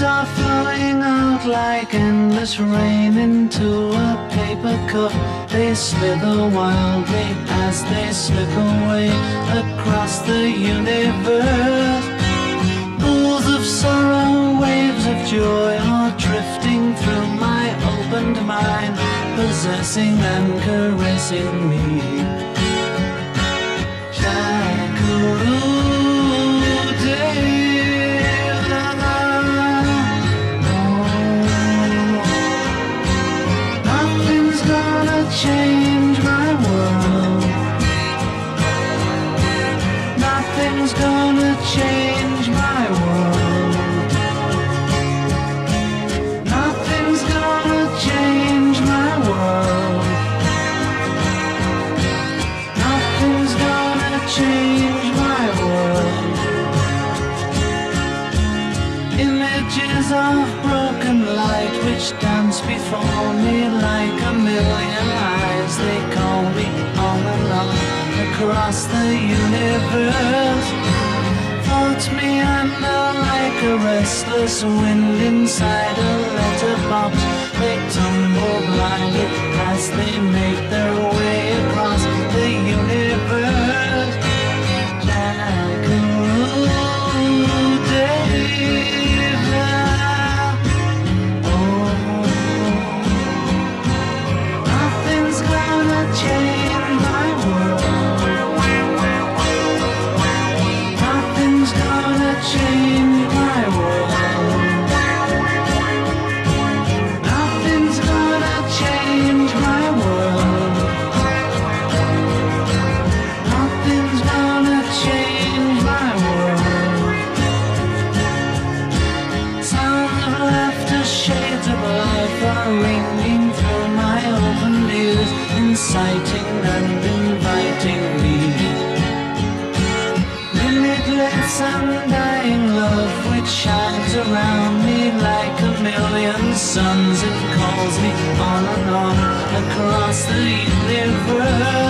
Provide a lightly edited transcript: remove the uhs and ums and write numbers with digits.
are flowing out like endless rain into a paper cup. They slither wildly as they slip away across the universe. Pools of sorrow, waves of joy are drifting through my opened mind, possessing and caressing me. Nothing's gonna change my world. Nothing's gonna change my world. Nothing's gonna change my world. Nothing's gonna change my world. Images of broken light which dance before me like a million eyes. They call me on and on across the universe. Float me under like a restless wind inside a letterbox. They tumble blindly as they make their way across the universe. Nothing's gonna change my world. Nothing's gonna change my world. Nothing's gonna change my world. Nothing's gonna change my world. Sounds of laughter, shades of life are ringing through my open ears, inciting and inviting me. Limitless undying love which shines around me like a million suns. It calls me on and on across the universe.